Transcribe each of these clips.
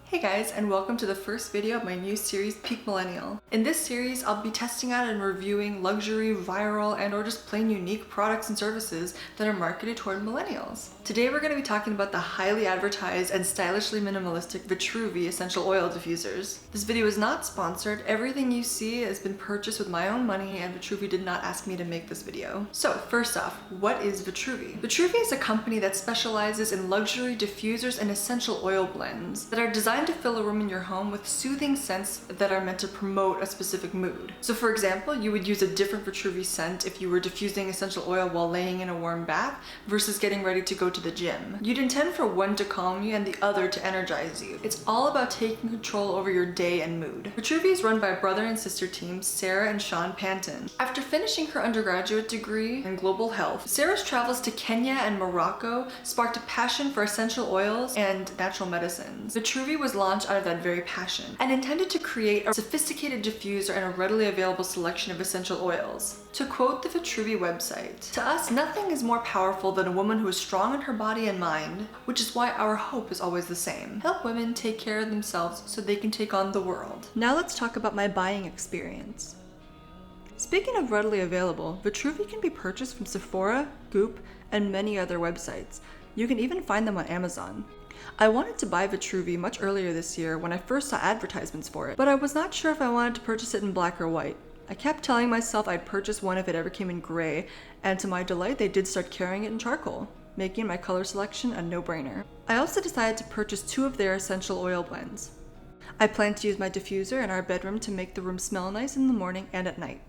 Hey guys, and welcome to the first video of my new series, Peak Millennial. In this series, I'll be testing out and reviewing luxury, viral, and or just plain unique products and services that are marketed toward millennials. Today we're going to be talking about the highly advertised and stylishly minimalistic Vitruvi essential oil diffusers. This video is not sponsored. Everything you see has been purchased with my own money, and Vitruvi did not ask me to make this video. So first off, what is Vitruvi? Vitruvi is a company that specializes in luxury diffusers and essential oil blends that are designed to fill a room in your home with soothing scents that are meant to promote a specific mood. So for example, you would use a different Vitruvi scent if you were diffusing essential oil while laying in a warm bath versus getting ready to go to the gym. You'd intend for one to calm you and the other to energize you. It's all about taking control over your day and mood. Vitruvi is run by brother and sister teams Sarah and Sean Panton. After finishing her undergraduate degree in global health, Sarah's travels to Kenya and Morocco sparked a passion for essential oils and natural medicines. Vitruvi was launched out of that very passion and intended to create a sophisticated diffuser and a readily available selection of essential oils. To quote the Vitruvi website, "To us, nothing is more powerful than a woman who is strong in her body and mind, which is why our hope is always the same. Help women take care of themselves so they can take on the world." Now let's talk about my buying experience. Speaking of readily available, Vitruvi can be purchased from Sephora, Goop, and many other websites. You can even find them on Amazon. I wanted to buy Vitruvi much earlier this year when I first saw advertisements for it, but I was not sure if I wanted to purchase it in black or white. I kept telling myself I'd purchase one if it ever came in gray, and to my delight they did start carrying it in charcoal, making my color selection a no-brainer. I also decided to purchase 2 of their essential oil blends. I plan to use my diffuser in our bedroom to make the room smell nice in the morning and at night.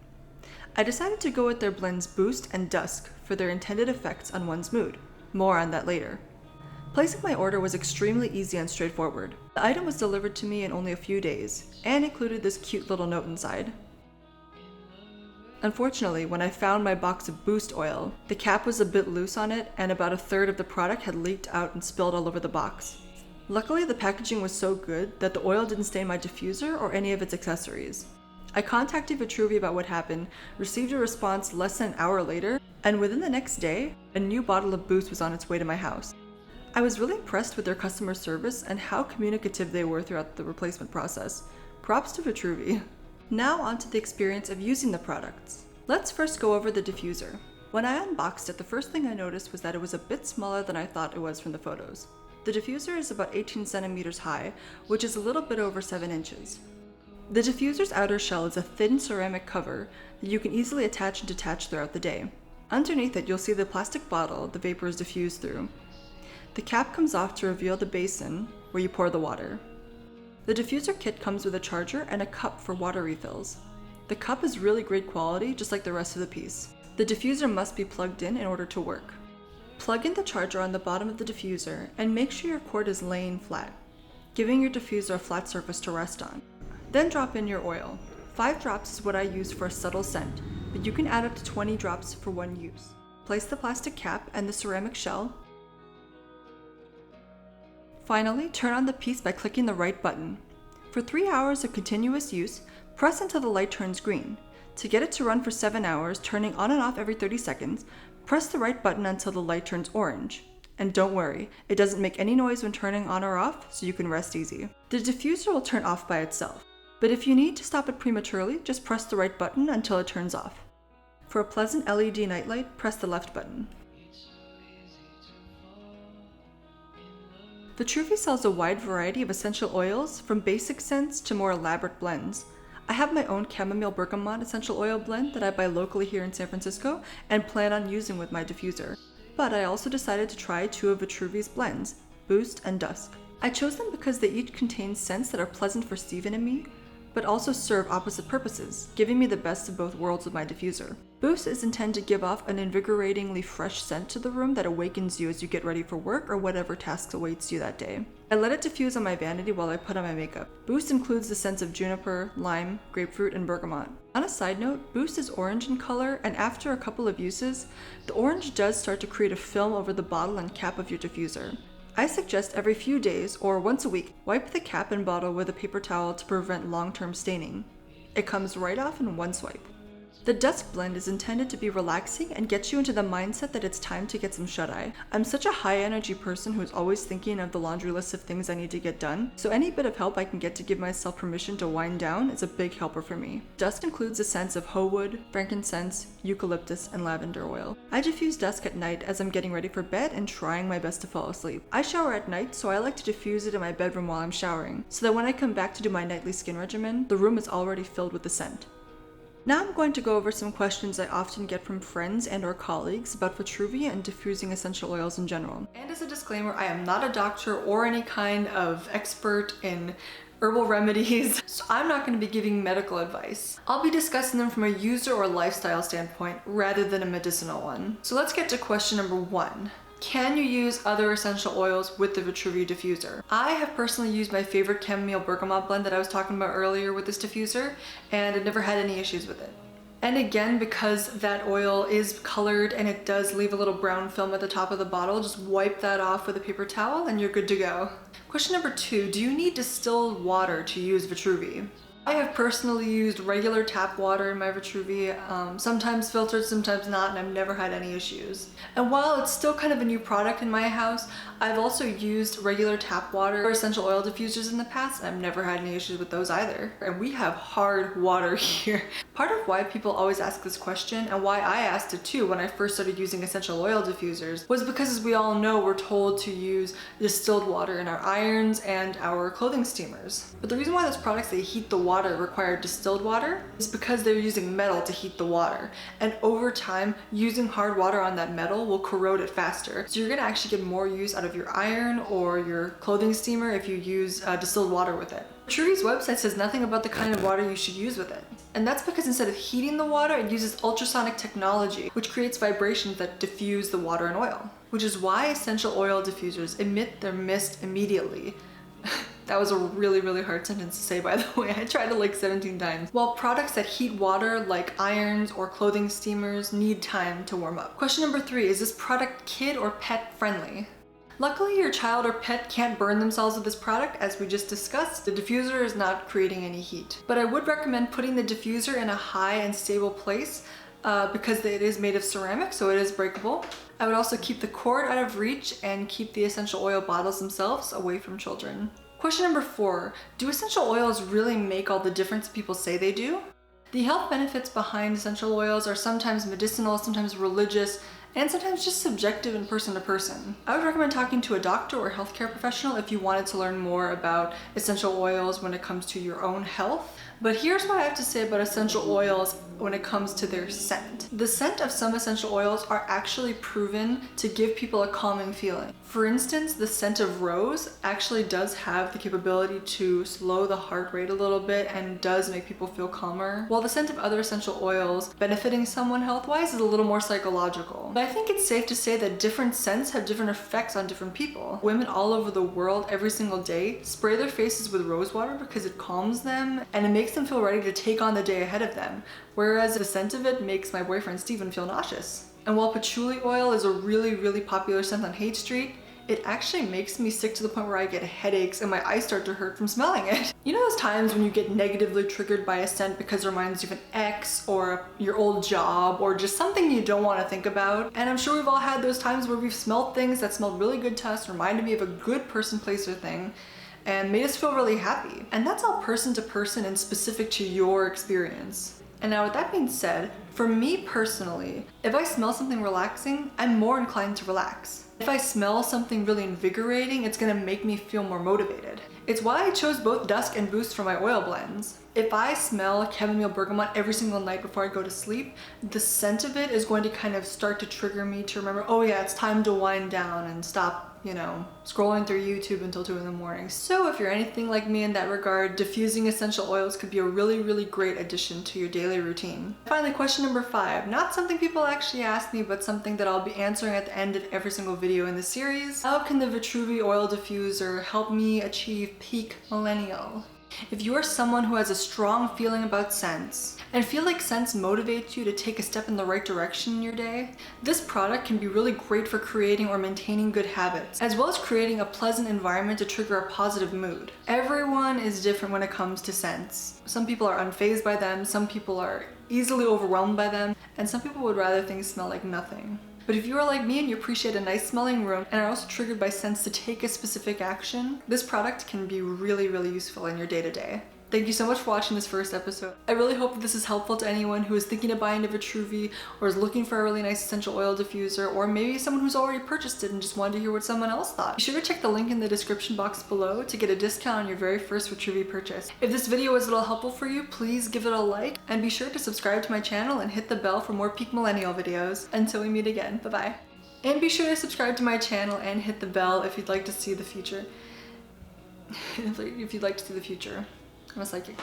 I decided to go with their blends Boost and Dusk for their intended effects on one's mood. More on that later. Placing my order was extremely easy and straightforward. The item was delivered to me in only a few days, and included this cute little note inside. Unfortunately, when I found my box of Boost oil, the cap was a bit loose on it, and about a third of the product had leaked out and spilled all over the box. Luckily, the packaging was so good that the oil didn't stain my diffuser or any of its accessories. I contacted Vitruvi about what happened, received a response less than an hour later, and within the next day, a new bottle of Boost was on its way to my house. I was really impressed with their customer service and how communicative they were throughout the replacement process. Props to Vitruvi. Now on to the experience of using the products. Let's first go over the diffuser. When I unboxed it, the first thing I noticed was that it was a bit smaller than I thought it was from the photos. The diffuser is about 18 centimeters high, which is a little bit over 7 inches. The diffuser's outer shell is a thin ceramic cover that you can easily attach and detach throughout the day. Underneath it, you'll see the plastic bottle the vapor is diffused through. The cap comes off to reveal the basin where you pour the water. The diffuser kit comes with a charger and a cup for water refills. The cup is really great quality, just like the rest of the piece. The diffuser must be plugged in order to work. Plug in the charger on the bottom of the diffuser and make sure your cord is laying flat, giving your diffuser a flat surface to rest on. Then drop in your oil. 5 drops is what I use for a subtle scent, but you can add up to 20 drops for one use. Place the plastic cap and the ceramic shell. Finally, turn on the piece by clicking the right button. For 3 hours of continuous use, press until the light turns green. To get it to run for 7 hours, turning on and off every 30 seconds, press the right button until the light turns orange. And don't worry, it doesn't make any noise when turning on or off, so you can rest easy. The diffuser will turn off by itself, but if you need to stop it prematurely, just press the right button until it turns off. For a pleasant LED nightlight, press the left button. Vitruvi sells a wide variety of essential oils, from basic scents to more elaborate blends. I have my own chamomile bergamot essential oil blend that I buy locally here in San Francisco and plan on using with my diffuser. But I also decided to try 2 of Vitruvi's blends, Boost and Dusk. I chose them because they each contain scents that are pleasant for Steven and me, but also serve opposite purposes, giving me the best of both worlds with my diffuser. Boost is intended to give off an invigoratingly fresh scent to the room that awakens you as you get ready for work or whatever tasks awaits you that day. I let it diffuse on my vanity while I put on my makeup. Boost includes the scents of juniper, lime, grapefruit, and bergamot. On a side note, Boost is orange in color, and after a couple of uses, the orange does start to create a film over the bottle and cap of your diffuser. I suggest every few days, or once a week, wipe the cap and bottle with a paper towel to prevent long-term staining. It comes right off in one swipe. The Dusk Blend is intended to be relaxing and get you into the mindset that it's time to get some shut-eye. I'm such a high-energy person who's always thinking of the laundry list of things I need to get done, so any bit of help I can get to give myself permission to wind down is a big helper for me. Dusk includes the scents of hoe wood, frankincense, eucalyptus, and lavender oil. I diffuse dusk at night as I'm getting ready for bed and trying my best to fall asleep. I shower at night, so I like to diffuse it in my bedroom while I'm showering, so that when I come back to do my nightly skin regimen, the room is already filled with the scent. Now I'm going to go over some questions I often get from friends and or colleagues about Vitruvi and diffusing essential oils in general. And as a disclaimer, I am not a doctor or any kind of expert in herbal remedies, so I'm not going to be giving medical advice. I'll be discussing them from a user or lifestyle standpoint rather than a medicinal one. So let's get to question number 1. Can you use other essential oils with the Vitruvi Diffuser? I have personally used my favorite chamomile bergamot blend that I was talking about earlier with this diffuser, and I've never had any issues with it. And again, because that oil is colored and it does leave a little brown film at the top of the bottle, just wipe that off with a paper towel and you're good to go. Question number 2, do you need distilled water to use Vitruvi? I have personally used regular tap water in my Vitruvi, sometimes filtered, sometimes not, and I've never had any issues. And while it's still kind of a new product in my house, I've also used regular tap water or essential oil diffusers in the past, and I've never had any issues with those either. And we have hard water here. Part of why people always ask this question, and why I asked it too when I first started using essential oil diffusers, was because, as we all know, we're told to use distilled water in our irons and our clothing steamers. But the reason why those products that heat the water require distilled water is because they're using metal to heat the water, and over time using hard water on that metal will corrode it faster, so you're going to actually get more use out of your iron or your clothing steamer if you use distilled water with it. Vitruvi's website says nothing about the kind of water you should use with it, and that's because instead of heating the water, it uses ultrasonic technology, which creates vibrations that diffuse the water and oil, which is why essential oil diffusers emit their mist immediately. That was a really, really hard sentence to say, by the way. I tried it like 17 times. While products that heat water, like irons or clothing steamers, need time to warm up. Question number 3, is this product kid or pet friendly? Luckily, your child or pet can't burn themselves with this product. As we just discussed, the diffuser is not creating any heat. But I would recommend putting the diffuser in a high and stable place because it is made of ceramic, so it is breakable. I would also keep the cord out of reach and keep the essential oil bottles themselves away from children. Question number 4, do essential oils really make all the difference people say they do? The health benefits behind essential oils are sometimes medicinal, sometimes religious, and sometimes just subjective and person to person. I would recommend talking to a doctor or healthcare professional if you wanted to learn more about essential oils when it comes to your own health. But here's what I have to say about essential oils when it comes to their scent. The scent of some essential oils are actually proven to give people a calming feeling. For instance, the scent of rose actually does have the capability to slow the heart rate a little bit and does make people feel calmer, while the scent of other essential oils benefiting someone health-wise is a little more psychological. But I think it's safe to say that different scents have different effects on different people. Women all over the world every single day spray their faces with rose water because it calms them and it makes them feel ready to take on the day ahead of them, whereas the scent of it makes my boyfriend Steven feel nauseous. And while patchouli oil is a really, really popular scent on Hate Street, it actually makes me sick to the point where I get headaches and my eyes start to hurt from smelling it. You know those times when you get negatively triggered by a scent because it reminds you of an ex or your old job or just something you don't want to think about? And I'm sure we've all had those times where we've smelled things that smelled really good to us, reminded me of a good person, place, or thing, and made us feel really happy. And that's all person to person and specific to your experience. And now with that being said, for me personally, if I smell something relaxing, I'm more inclined to relax. If I smell something really invigorating, it's gonna make me feel more motivated. It's why I chose both Dusk and Boost for my oil blends. If I smell chamomile bergamot every single night before I go to sleep, the scent of it is going to kind of start to trigger me to remember, oh yeah, it's time to wind down and stop, scrolling through YouTube until 2 in the morning. So if you're anything like me in that regard, diffusing essential oils could be a really, really great addition to your daily routine. Finally, question number 5, not something people actually ask me, but something that I'll be answering at the end of every single video in the series. How can the Vitruvi oil diffuser help me achieve Peak Millennial? If you are someone who has a strong feeling about scents and feel like scents motivates you to take a step in the right direction in your day, this product can be really great for creating or maintaining good habits, as well as creating a pleasant environment to trigger a positive mood. Everyone is different when it comes to scents. Some people are unfazed by them, some people are easily overwhelmed by them, and some people would rather things smell like nothing. But if you are like me and you appreciate a nice smelling room and are also triggered by scents to take a specific action, this product can be really, really useful in your day-to-day. Thank you so much for watching this first episode. I really hope that this is helpful to anyone who is thinking of buying a Vitruvi or is looking for a really nice essential oil diffuser, or maybe someone who's already purchased it and just wanted to hear what someone else thought. Be sure to check the link in the description box below to get a discount on your very first Vitruvi purchase. If this video was at all helpful for you, please give it a like and be sure to subscribe to my channel and hit the bell for more Peak Millennial videos. Until we meet again, bye-bye. And be sure to subscribe to my channel and hit the bell if you'd like to see the future. If you'd like to see the future. I'm a psychic.